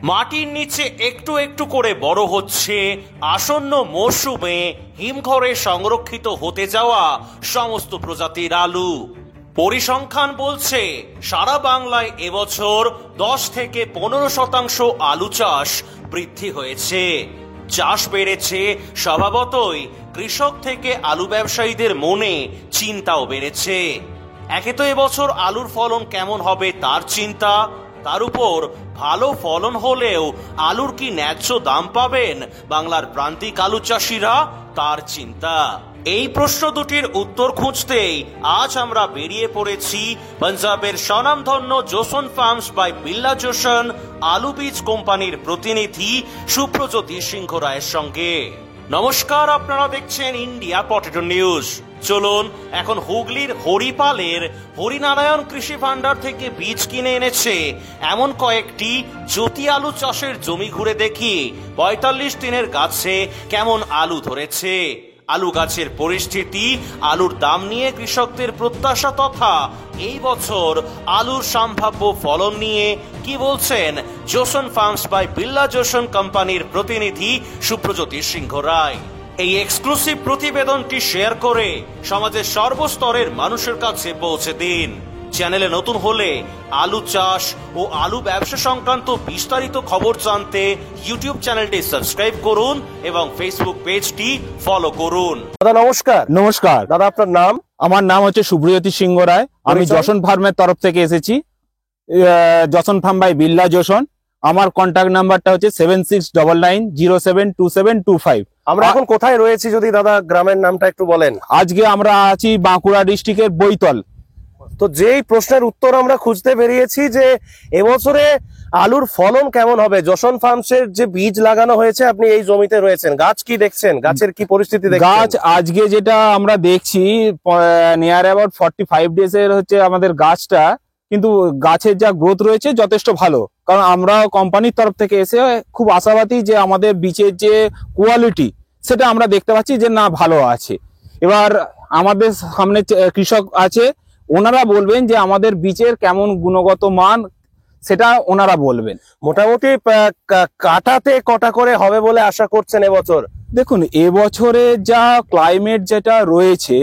মাটির নিচে একটু একটু করে বড় হচ্ছে আসন্ন মরশুমে হিমঘরে সংরক্ষিত হতে যাওয়া সমস্ত প্রজাতির আলু। পরিসংখ্যান বলছে সারা বাংলায় এবছর 10 থেকে 15% আলু চাষ বৃদ্ধি হয়েছে। চাষ বেড়েছে স্বভাবতই কৃষক থেকে আলু ব্যবসায়ীদের মনে চিন্তাও বেড়েছে। একে তো এবছর আলুর ফলন কেমন হবে তার চিন্তা, তার উপর ভালো ফলন হলেও আলুর কি ন্যায্য দাম পাবেন বাংলার প্রান্তিক আলু চাষিরা তার চিন্তা। এই প্রশ্ন দুটির উত্তর খুঁজতেই আজ আমরা বেরিয়ে পড়েছি পাঞ্জাবের স্বনামধন্য Joseon farms by Billah Joseon আলু বীজ কোম্পানির প্রতিনিধি সুব্রজ্যোতি সিংহ রায়ের সঙ্গে। নমস্কার, আপনারা দেখছেন ইন্ডিয়া পটেটো নিউজ। চলুন এখন হুগলির হরিপালের হরিনারায়ণ কৃষি ভান্ডার থেকে বীজ কিনে এনেছে এমন কয়েকটি জ্যোতি আলু চাষের জমি ঘুরে দেখি 45 দিনের গাছে কেমন আলু ধরেছে, আলু গাছের পরিস্থিতি, আলুর দাম নিয়ে কৃষকদের প্রত্যাশা তথা এই বছর আলুর সম্ভাব্য ফলন নিয়ে কি বলছেন Joseon farms by Billah Joseon কোম্পানির প্রতিনিধি সুব্রজ্যোতি সিংহ রায়। এই এক্সক্লুসিভ প্রতিবেদনটি শেয়ার করে সমাজের সর্বস্তরের মানুষের কাছে পৌঁছে দিন। চ্যানেলে নতুন হলে আলু চাষ ও আলু ব্যবসা সংক্রান্ত বিস্তারিত খবর জানতে ইউটিউব চ্যানেলটি সাবস্ক্রাইব করুন এবং ফেসবুক পেজটি ফলো করুন। দাদা নমস্কার। নমস্কার দাদা, আপনার নাম? আমার নাম হচ্ছে সুব্রজ্যোতি সিংহ রায়। আমি জোসন ফার্মের তরফ থেকে এসেছি, Joseon farm by Billah Joseon. আমার কন্ট্যাক্ট নাম্বারটা হচ্ছে 7699072725। আমরা এখন কোথায় রয়েছি যদি দাদা গ্রামের নামটা একটু বলেন? আজকে আমরা আছি বাঁকুড়া ডিস্ট্রিক্টের বৈতল। তো যেই প্রশ্নের উত্তর আমরা খুঁজতে বেরিয়েছি যে এবছরে আলুর ফলন কেমন হবে, জোসন ফার্মসের যে বীজ লাগানো হয়েছে, আপনি এই জমিতে রয়েছেন, গাছ কি দেখছেন, গাছের কি পরিস্থিতি দেখছেন? গাছ আজকে যেটা আমরা দেখছি নিয়ার অ্যাবাউট 45 ডেজ এর হচ্ছে আমাদের গাছটা, কিন্তু গাছের যা গ্রোথ রয়েছে যথেষ্ট ভালো। কারণ আমরা কোম্পানির তরফ থেকে এসে খুব আশাবাদী যে আমাদের বীজের যে কোয়ালিটি সেটা আমরা দেখতে পাচ্ছি যে না ভালো আছে। এবার আমাদের সামনে কৃষক আছে, ওনারা বলবেন যে আমাদের বীজের কেমন গুণগত মান সেটা ওনারা বলবেন। মোটামুটি কাটাতে কটা করে হবে বলে আশা করছেন এবছর? দেখুন, এবছরে যা ক্লাইমেট যেটা রয়েছে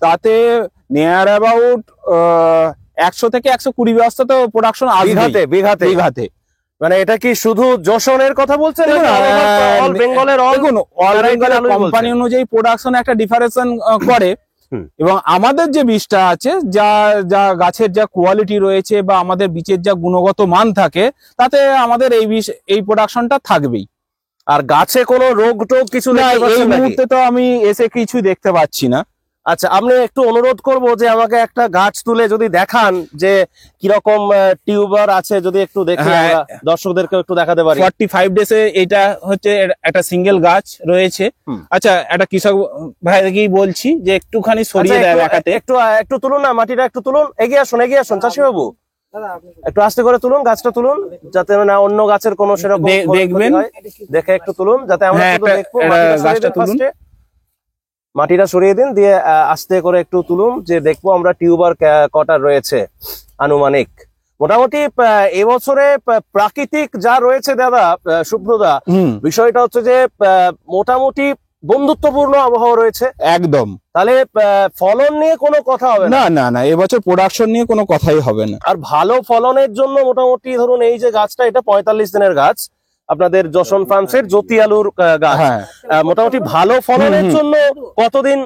তাতে নিয়ার অ্যাবাউট 100 থেকে 120 বস্তা তো প্রোডাকশন আসবে বিঘাতে। মানে এটা কি শুধু যশোরের কথা বলছেন? অল বেঙ্গলের কোম্পানি অনুযায়ী প্রোডাকশন একটা ডিফারেন্স করে। এবং আমাদের যে বীজটা আছে, যা যা গাছের যা কোয়ালিটি রয়েছে বা আমাদের বীজের যা গুণগত মান থাকে, তাতে আমাদের এই প্রোডাকশনটা থাকবেই। আর গাছে কোনো রোগ টোগ কিছু এই মুহূর্তে তো আমি এসে কিছু দেখতে পাচ্ছি না। আচ্ছা, আমি একটু অনুরোধ করব যে আমাকে একটা গাছ তুলে যদি দেখান যে কিরকম টিউবার আছে, যদি একটু দেখি দর্শকদেরকে একটু দেখাতে পারি। 45 ডেজে এটা হচ্ছে একটা সিঙ্গেল গাছ রয়েছে। আচ্ছা, একটা কৃষক ভাইকে বলছি যে একটুখানি সরিয়ে দেয় দেখাতে। একটু তুলুন না, মাটিটা একটু তুলুন, এগিয়ে আসুন চাষি বাবু, একটু আস্তে করে তুলুন, গাছটা তুলুন যাতে না অন্য গাছের কোনো সেরকম দেখবেন, দেখে একটু তুলুন যাতে আমরা দেখবো। গাছটা তুলুন, মাটিটা সরিয়ে দিন, দিয়ে আস্তে করে একটু তুলুন যে দেখবো আমরা টিউবার কটা রয়েছে আনুমানিক। মোটামুটি এবছরে প্রাকৃতিক যা রয়েছে দাদা সুব্রদা, বিষয়টা হচ্ছে যে মোটামুটি বন্ধুত্বপূর্ণ আবহাওয়া রয়েছে একদম। তাহলে ফলন নিয়ে কোনো কথা হবে না? না, এবছর প্রোডাকশন নিয়ে কোনো কথাই হবে না। আর ভালো ফলনের জন্য মোটামুটি ধরুন এই যে গাছটা, এটা 45 দিনের গাছ, আপনাদের জোসন ফার্মসের জ্যোতি আলুর গাছ। মোটামুটি ভালো ফলনের জন্য কতদিন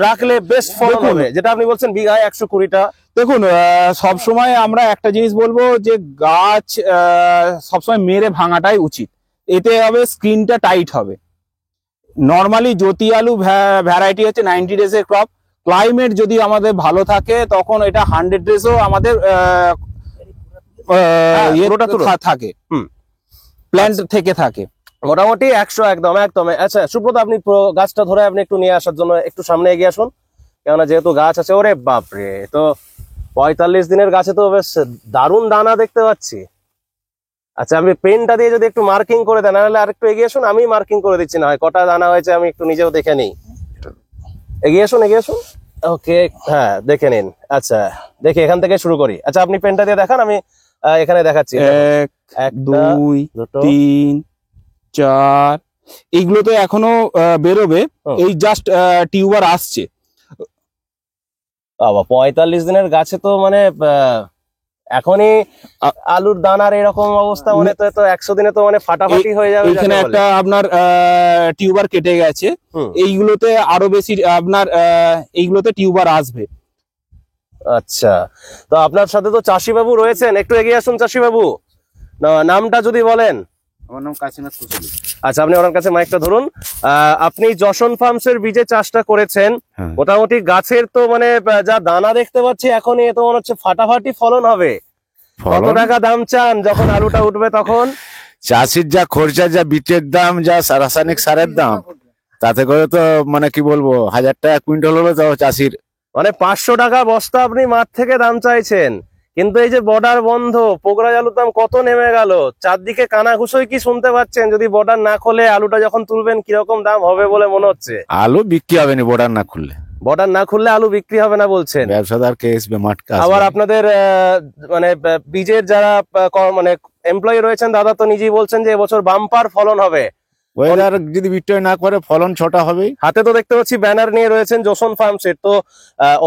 রাখলে বেস্ট ফলন হবে, যেটা আপনি বলছেন বিঘায় 120টা? দেখুন, সবসময় আমরা একটা জিনিস বলবো যে গাছ সবসময় মেরে ভাঙাটাই উচিত, এতে হবে স্ক্রিনটা টাইট হবে। নর্মালি জ্যোতি আলু ভ্যারাইটি হচ্ছে 90 ডেজের ক্রপ। ক্লাইমেট যদি আমাদের ভালো থাকে তখন এটা 100 ডেজও আমাদের থাকে, প্ল্যান্ট থেকে থাকে মোটামুটি 100 একদম। আচ্ছা সুব্রত, আপনি গাছটা ধরে আপনি একটু নিয়ে আসার জন্য একটু সামনে এগিয়ে আসুন, কেননা যেহেতু গাছ আছে। ওরে বাপরে, তো 45 দিনের গাছে তো বেশ দারুণ দানা দেখতে পাচ্ছি। আচ্ছা, আপনি পেনটা দিয়ে যদি একটু মার্কিং করে দেন, নাহলে আর একটু এগিয়ে আসুন, আমি মার্কিং করে দিচ্ছি, না হয় কটা দানা হয়েছে আমি একটু নিজেও দেখে নিই। এগিয়ে আসুন। ওকে, হ্যাঁ দেখে নিন। আচ্ছা দেখি, এখান থেকে শুরু করি। আচ্ছা, আপনি পেনটা দিয়ে দেখান, আমি এখানে দেখাচ্ছি। একটা, 2 দুটো, 3 4 এইগুলো তো এখনো বেরোবে, ও। এই জাস্ট টিউবার আসছে। বাবা 45 দিনের গাছে তো মানে এখনই আলুর দানার এরকম অবস্থা, মানে তো 100 দিনে তো মানে ফাটাফাটি হয়ে যাবে এখানে যাকে বলে। একটা আপনার টিউবার কেটে গেছে, হুম। এইগুলোতে আরো বেশি আপনার এইগুলোতে টিউবার আসবে। আচ্ছা, তো আপনার সাথে তো চাষি বাবু রয়েছেন, একটু এগিয়ে আসুন চাষি বাবু, নামটা যদি বলেন। আমার নাম কাশীনাথ কুশলী। আচ্ছা, আপনি ওনার কাছে মাইকটা ধরুন। আপনি যশন ফার্মস এর বীজে চাষটা করেছেন, হ্যাঁ। মোটামুটি গাছের তো মানে যা দানা দেখতে পাচ্ছি এখনই, এ তো মনে হচ্ছে ফাটাফাটি ফলন হবে। কত টাকা দাম চান যখন আলুটা উঠবে তখন? চাষির যা খরচা, যা বীজের দাম, যা রাসায়নিক সারের দাম, তাতে করে তো মানে কি বলবো, 1000 টাকা কুইন্টাল হলো তো চাষির। মানে 500 টাকা বস্তা আপনি মাঠ থেকে দাম চাইছেন, কিন্তু এই যে বর্ডার বন্ধ, পোগরাজ আলুর দাম কত নেমে গেল, চারদিকে কানাঘুষোই কি শুনতে পাচ্ছেন? যদি বর্ডার না খোলে আলুটা যখন তুলবেন কিরকম দাম হবে বলে মনে হচ্ছে? আলু বিক্রি হবে না বর্ডার না খুললে। বর্ডার না খুললে আলু বিক্রি হবে না বলছেন? ব্যবসাদার কে আসবে মাঠকে? আবার আপনাদের মানে বীজের যারা মানে এমপ্লয়ি রয়েছেন, দাদা তো নিজেই বলছেন যে এবছর বাম্পার ফলন হবে। ওয়েদার যদি বিক্রয় না করে ফলন ছোটা হবে। হাতে তো দেখতে পাচ্ছি ব্যানার নিয়ে রয়েছেন যশন ফার্মস এর, তো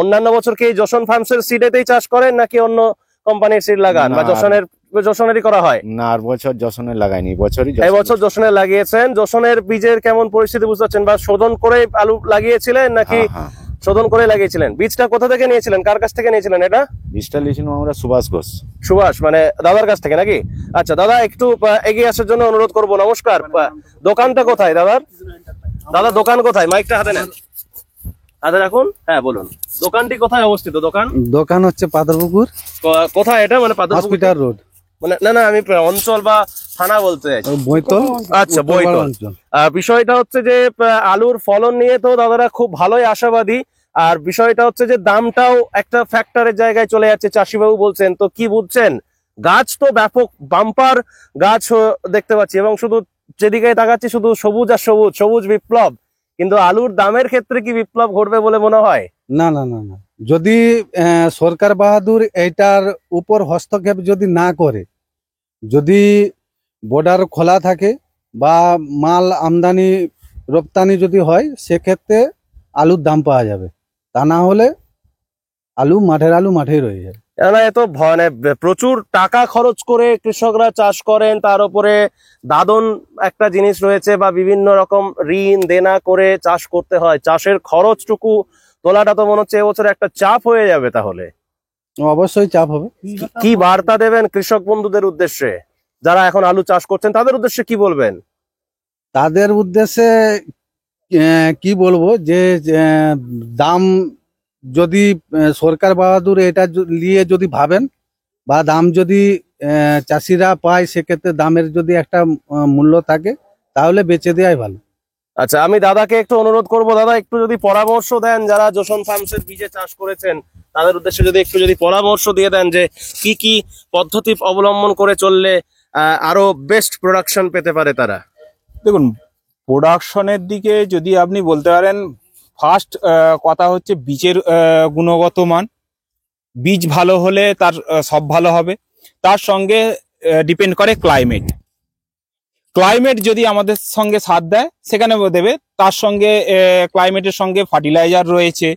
অন্যান্য বছর কি এই যশন ফার্মস এর সিডেতেই চাষ করেন নাকি অন্য কোম্পানির সিড লাগান, বা যশনেরই করা হয়? না, আর বছর যশনে লাগাইনি, বছরই এই বছর যশনে লাগিয়েছেন। যশনের বীজের কেমন পরিস্থিতি বুঝতে পারছেন, বা শোধন করে আলু লাগিয়েছিলেন নাকি শোধন করে লাগিয়েছিলেন? বীজটা কোথা থেকে নিয়েছিলেন, কার কাছ থেকে নিয়েছিলেন এটা? বীজটা নিয়েছিলাম আমরা সুভাষ ঘোষ। সুভাষ মানে দাদার কাছ থেকে নাকি? আচ্ছা দাদা, একটু এগিয়ে আসার জন্য অনুরোধ করব। নমস্কার, দোকানটা কোথায় দাদার? দাদা দোকান কোথায়? মাইকটা হাতে নেন, হাতে রাখুন। হ্যাঁ বলুন, দোকানটি কোথায় অবস্থিত? দোকান হচ্ছে পাথরপুকুর, কোথায় এটা? মানে হসপিটাল রোড, মানে না আমি অঞ্চল বা থানা বলতে চাইছি। বৈতল। আচ্ছা, বৈতল অঞ্চল। বিষয়টা হচ্ছে যে আলুর ফলন নিয়ে তো দাদারা খুব ভালোই আশাবাদী, আর বিষয়টা হচ্ছে যে দামটাও একটা ফ্যাক্টরের জায়গায় চলে যাচ্ছে, চাষিবাবু বলছেন। তো কি বুঝছেন, গাছ তো ব্যাপক বাম্পার গাছ দেখতে পাচ্ছি, এবং শুধু যেদিকে তাকাচ্ছি শুধু সবুজ আর সবুজ, সবুজ বিপ্লব। কিন্তু আলুর দামের ক্ষেত্রে কি বিপ্লব ঘটবে বলে মনে হয়? না না না না, যদি সরকার বাহাদুর এইটার উপর হস্তক্ষেপ যদি না করে, যদি বর্ডার খোলা থাকে বা মাল আমদানি রপ্তানি যদি হয়, সেক্ষেত্রে আলুর দাম পাওয়া যাবে। তা না হলে আলু মাঠেই রয়ে যাবে। কেননা এত মানে প্রচুর টাকা খরচ করে কৃষকরা চাষ করেন, তার উপরে দাদন একটা জিনিস রয়েছে, বা বিভিন্ন রকম ঋণ দেনা করে চাষ করতে হয়। চাষের খরচটুকু তোলাটা তো মনে হচ্ছে এবছর একটা চাপ হয়ে যাবে। তাহলে অবশ্যই চাপ হবে। কি বার্তা দেবেন কৃষক বন্ধুদের উদ্দেশ্যে, যারা এখন আলু চাষ করছেন তাদের উদ্দেশ্যে কি বলবেন? তাদের উদ্দেশ্যে কি বলবো, যে দাম যদি সরকার বাহাদুর এটা নিয়ে যদি ভাবেন, বা দাম যদি চাষিরা পায়, সেক্ষেত্রে দামের যদি একটা মূল্য থাকে, তাহলে বেচে দেওয়াই ভালো। আচ্ছা, আমি দাদাকে একটু অনুরোধ করব, দাদা একটু যদি পরামর্শ দেন, যারা যশন ফার্মসের বীজে চাষ করেছেন তাদের উদ্দেশ্যে যদি একটু পরামর্শ দিয়ে দেন যে কি কি পদ্ধতি অবলম্বন করে চললে আরো বেস্ট প্রোডাকশন পেতে পারে তারা। দেখুন, প্রোডাকশনের দিকে যদি আপনি বলতে পারেন, ফার্স্ট কথা হচ্ছে বীজের গুণগত মান। বীজ ভালো হলে তার সব ভালো হবে। তার সঙ্গে ডিপেন্ড করে ক্লাইমেট। ক্লাইমেট যদি আমাদের সঙ্গে সাথ দেয় সেখানে দেবে। তার সঙ্গে ক্লাইমেটের সঙ্গে ফার্টিলাইজার রয়েছে,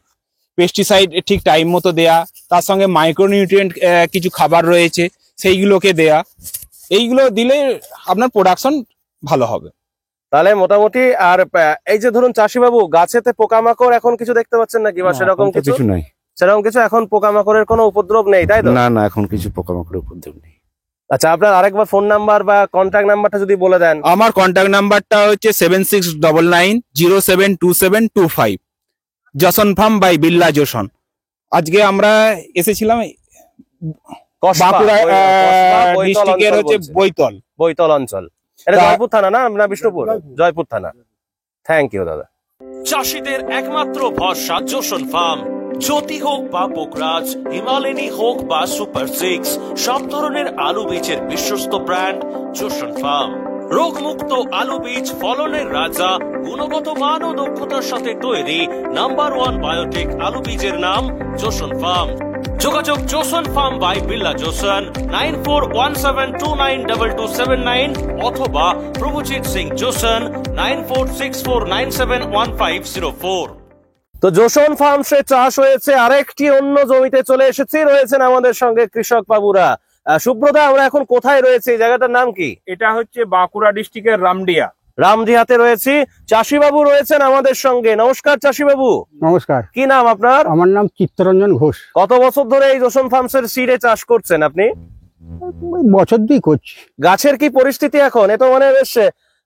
পেস্টিসাইড ঠিক টাইম মতো দেয়া, তার সঙ্গে মাইক্রোনিউট্রিয়েন্ট কিছু খাবার রয়েছে, সেইগুলোকে দেয়া। এইগুলো দিলে আপনার প্রোডাকশন ভালো হবে। তাহলে মোটামুটি। আর এই যে ধরুন চাষিবাবু, গাছেতে পোকামাকড় এখন কিছু দেখতে পাচ্ছেন নাকি, বা সেরকম কিছু নাই? সেরকম কিছু এখন পোকামাকড়ের কোনো উপদ্রব নেই, তাই তো? না না, এখন কিছু পোকামাকড়ের উপদ্রব নেই। আচ্ছা, আপনার আরেকবার ফোন নাম্বার বা কন্ট্যাক্ট নাম্বারটা যদি বলে দেন। আমার কন্ট্যাক্ট নাম্বারটা হচ্ছে 7699072725, যশন ফার্ম বাই বিল্লা যশন। আজকে আমরা এসেছিলাম বাঁকুড়া ডিস্ট্রিক্টের হচ্ছে বৈতল অঞ্চল। এটা জয়পুর থানা না বিষ্ণুপুর? জয়পুর থানা। থ্যাংক ইউ দাদা। চাষিদের একমাত্র ভরসা যশন ফার্ম। জ্যোতি হোক বা পোকরাজ, হিমালয়ানি হোক বা সুপার 6, সব ধরনের আলু বীজের বিশ্বস্ত ব্র্যান্ড যশন ফার্ম। রোগমুক্ত আলু বীজ, ফলনের রাজা, গুণগত মান ও দক্ষতার সাথে তৈরি নাম্বার 1 বায়োটেক আলু বীজের নাম যশন ফার্ম। যোগাযোগ Joseon farm by Billah Joseon 9417292279 অথবা প্রভুজিৎ সিং জোসন 9464971504। তো জোসন ফার্মসে চাষ হয়েছে আরেকটি অন্য জমিতে চলে এসেছি, রয়েছেন আমাদের সঙ্গে কৃষক বাবুরা। সুব্রতা, আমরা এখন কোথায় রয়েছে, এই জায়গাটার নাম কি? এটা হচ্ছে বাঁকুড়া ডিস্ট্রিক্টের রামডিয়া। রামদিহাতে রয়েছি। চাষি বাবু রয়েছেন আমাদের সঙ্গে। নমস্কার চাষি বাবু। নমস্কার, কি নাম আপনার? আমার নাম চিত্তরঞ্জন ঘোষ। কত বছর ধরে এই জোসন ফার্মসের সিডে চাষ করছেন আপনি? ওই বছর দুই করছি। গাছের কি পরিস্থিতি এখন? এ তো মানে বেশ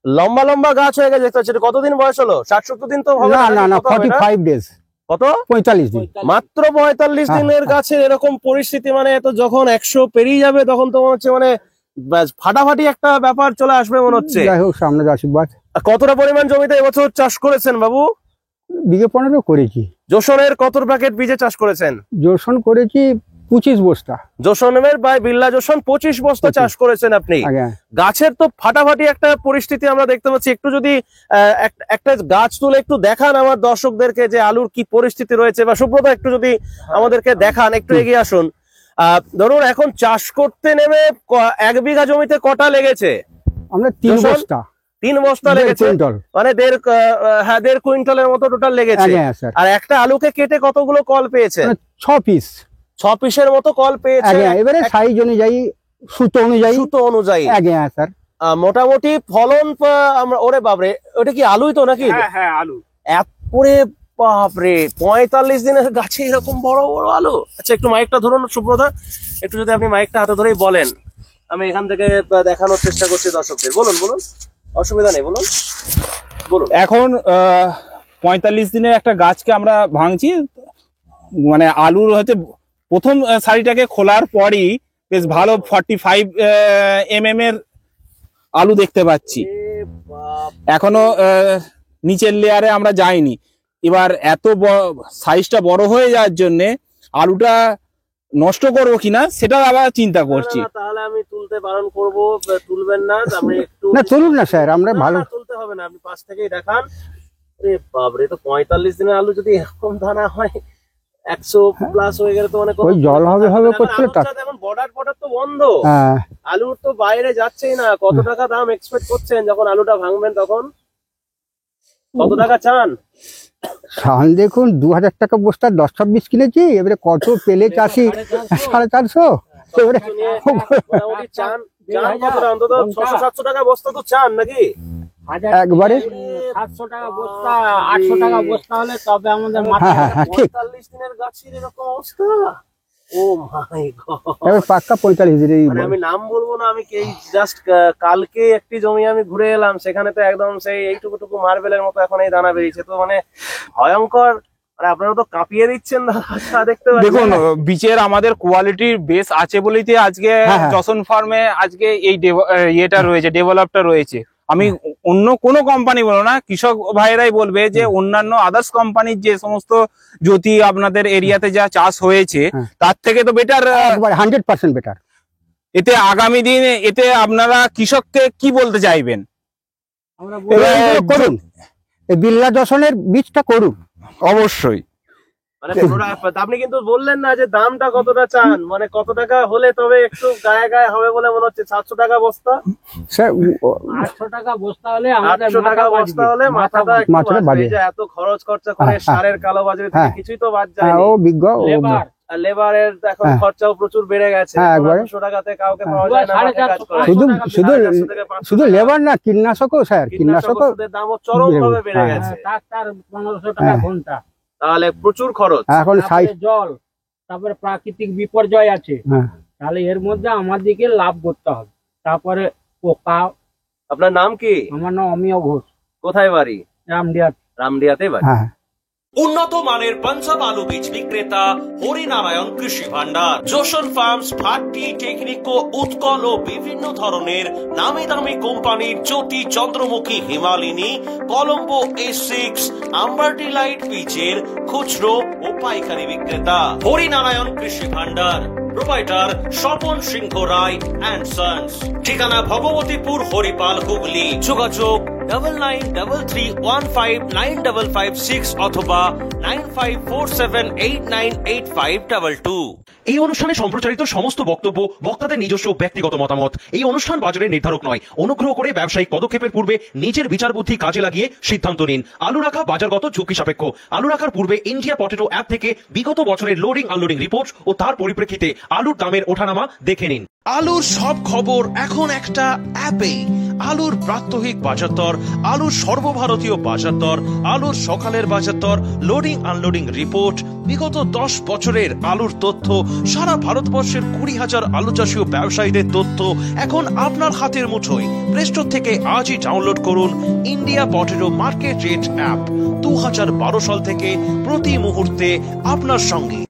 লম্বা লম্বা গাছ হয়ে গেছে দেখতে পাচ্ছি। এটা কতদিন বয়স হলো? 60-70 দিন তো হবে না না না, কত হবে না? 45 ডেজ। কত? 45 দিন। মাত্র 45 দিনের গাছের এরকম পরিস্থিতি, মানে তো যখন 100 পেরিয়ে যাবে তখন তো মনে হচ্ছে মানে ব্যাস ফাটাফাটি একটা ব্যাপার চলে আসবে মনে হচ্ছে। যাই হোক, সামনে আশীর্বাদ। কতটা পরিমাণ জমিতে এবছর চাষ করেছেন বাবু? বিঘে 15 করেছি। জোসনের কত প্যাকেট বীজে চাষ করেছেন? জোসন করেছি 25 বস্তা। জোসনের বাই বিল্লা জোসন 25 বস্তা চাষ করেছেন আপনি। আগে গাছের তো ফাটাফাটি একটা পরিস্থিতি আমরা দেখতে পাচ্ছি। একটু যদি একটা গাছ তুলে একটু দেখান আমার দর্শকদেরকে যে আলুর কি পরিস্থিতি রয়েছে, বা সুব্রত একটু যদি আমাদেরকে দেখান, একটু এগিয়ে আসুন। ধরুন এখন চাষ করতে নেমে 1 বিঘা জমিতে কটা লেগেছে? আমরা 3 জোসন? বস্তা। 3 বস্তা 1.5 লেগেছে, কুইন্টাল। মানে 1.5 কুইন্টালের মতো টোটাল লেগেছে। আগে স্যার, আর একটা আলুকে কেটে কতগুলো কল পেয়েছে? 6 পিস। 6 পিসের মতো কল পেয়েছে। আগে এবারে সাইজ অনুযায়ী, সুতো অনুযায়ী। সুতো অনুযায়ী। আগে স্যার, মোটামুটি ফলন আমরা, ওরে বাপরে, ওটা কি আলুই তো নাকি? হ্যাঁ আলু। এরপরে বাপরে 45 দিনের গাছে এরকম বড় বড় আলু। আচ্ছা, একটু মাইকটা ধরুন সুব্রতা, একটু যদি আপনি মাইকটা হাতে ধরেই বলেন, আমি এখান থেকে দেখানোর চেষ্টা করছি দর্শকদের। বলুন বলুন, অসুবিধা নেই, বলুন বলুন। এখন 45 দিনের একটা গাছকে আমরা ভাঙছি, মানে আলুর হচ্ছে প্রথম সারিটাকে খোলার পরই বেশ ভালো 45 mm এর আলু দেখতে পাচ্ছি। এখনো নিচের লেয়ারে আমরা যাইনি। এবার এত সাইজটা বড় হয়ে যাওয়ার জন্য আলুটা নষ্ট করবো কিনা সেটা আবার চিন্তা করছি। না, তাহলে আমি তুলতে বারণ করব, তুলবেন না। আমি একটু না তুলুন না স্যার, আমরা ভালো। না, তুলতে হবে না, আপনি পাশ থেকেই দেখান। আরে বাপরে, তো 45 দিনের আলু যদি এরকম দানা হয়, 100 প্লাস হয়ে গেলে তো মানে ওই জল হবে করছিল। এখন বর্ডার তো বন্ধ, হ্যাঁ, আলুর তো বাইরে যাচ্ছেই না। কত টাকা দাম এক্সপেক্ট করছেন যখন আলুটা ভাঙবেন? তখন কত টাকা চান? দেখুন 2000 টাকা বস্তা 10-26 কিনেছি। এবারে কত পেলে চাষি? 450। এবারে মোটামুটি চান কতটা? অন্তত 600-700 টাকা বস্তা তো চান নাকি? একবারে 700 টাকা বস্তা, 800 টাকা বস্তা হলে তবে আমাদের হ্যাঁ হ্যাঁ হ্যাঁ, ঠিক। 45 দিনের গাছের এরকম অবস্থা। ও মাই গড। এবার পাক্কা 45 দিনেরই। মানে আমি নাম বলবো না, আমি এই জাস্ট কালকে একটি জমি আমি ঘুরে এলাম, সেখানে তো একদম সেই এইটুকু মার্বেলের মতো এখন এই দানা বেরিয়েছে। তো মানে ভয়ঙ্কর, মানে আপনারা তো কাঁপিয়ে দিচ্ছেন দাদা, দেখতে পাচ্ছেন। দেখুন, বীজের আমাদের কোয়ালিটির বেস আছে বলেই তো আজকে হ্যাঁ। জোসন ফার্মে আজকে এই ইয়েটা রয়েছে, ডেভেলপটা রয়েছে। আমি অন্য কোনো কোম্পানি বলবো না, কৃষক ভাইরাই বলবে যে অন্যান্য আদার্স কোম্পানির যে সমস্ত জ্যোতি আপনাদের এরিয়াতে যা চাষ হয়েছে হ্যাঁ। তার থেকে তো বেটার। একবারে 100% বেটার। এতে আগামী দিনে এতে আপনারা কৃষককে কি বলতে চাইবেন? আমরা করুন, এই বিল্লা জোসনের বীজটা করুন অবশ্যই। মানে আপনি কিন্তু বললেন না যে দামটা কতটা চান, মানে কত টাকা হলে তবে একটু গায়ে গায়ে হবে বলে মনে হচ্ছে? 700 টাকা বস্তা, স্যার। 800 টাকা বস্তা হলে আমাদের 800 টাকা বস্তা হলে মাথাটা একটু মাথাটা বাজবে। বাজে। এই যে এত খরচ খরচা করে হ্যাঁ, সারের কালো বাজারে থেকে হ্যাঁ। কিছুই তো বাদ হ্যাঁ, যায়নি। ও বিজ্ঞ। লেবার আর লেবারের এখন হ্যাঁ। খরচাও প্রচুর বেড়ে গেছে। হ্যাঁ, একবারে। 200 টাকাতে কাউকে হ্যাঁ। পাওয়া যায় না মাঠে কাজ করে। শুধু 450 থেকে 500 শুধু টাকা। লেবার না, কীটনাশকও স্যার, কীটনাশক কীটনাশকও ওষুধের দামও চরম ভাবে বেড়ে হ্যাঁ। গেছে। ট্রাক্টর 1500 টাকা হ্যাঁ। ঘন্টা। তাহলে প্রচুর খরচ। এখন সাইজ। তারপরে জল, তারপরে প্রাকৃতিক বিপর্যয় আছে। হ্যাঁ। তাহলে এর মধ্যে আমাদেরকে লাভ করতে হবে। তারপরে পোকা। আপনার নাম কি? আমার নাম অমিয় ঘোষ, কোথায় বাড়ি? রামডিয়া। রামডিয়াতে বাড়ি। হ্যাঁ। উন্নত মানের পাঞ্জাব আলু বীজ বিক্রেতা হরিনারায়ণ কৃষি ভান্ডার। জোসন ফার্মস ভাট্টি, টেকনিকো, উৎকল ও বিভিন্ন ধরনের নামি দামি কোম্পানির জ্যোতি, চন্দ্রমুখী, হিমালিনী, কলম্বো A6, আম্বারটি লাইট বীজের খুচরো ও পাইকারি বিক্রেতা। Harinarayan Krishi Bhandar, proprietor Swapan Singha Roy and sons. ঠিকানা ভগবতীপুর, হরিপাল, হুগলি। যোগাযোগ 9933159556 অথবা 9547898522। এই অনুষ্ঠানে সম্প্রচারিত সমস্ত বক্তব্য বক্তাদের নিজস্ব ব্যক্তিগত মতামত। এই অনুষ্ঠান বাজারের নির্ধারক নয়। অনুগ্রহ করে ব্যবসায়িক পদক্ষেপের পূর্বে নিজের বিচার বুদ্ধি কাজে লাগিয়ে সিদ্ধান্ত নিন। আলু রাখা বাজারগত ঝুঁকি সাপেক্ষ। আলু রাখার পূর্বে ইন্ডিয়া পটেটো অ্যাপ থেকে বিগত বছরের লোডিং আনলোডিং রিপোর্ট ও তার পরিপ্রেক্ষিতে আলুর দামের ওঠানামা দেখে নিন। আলুর সব খবর এখন একটা অ্যাপেই। আলুর প্রাত্যহিক বাজার দর, আলুর সর্বভারতীয় বাজার দর, আলুর সকালের বাজার দর, লোডিং আনলোডিং রিপোর্ট, বিগত 10 বছরের আলুর তথ্য, সারা ভারতবর্ষের 20,000 আলু চাষী ও ব্যবসায়ীদের তথ্য এখন আপনার হাতের মুঠোয়। প্লে স্টোর থেকে আজই ডাউনলোড করুন India potato market rate app. 2012 সাল থেকে প্রতি মুহূর্তে আপনার সঙ্গে।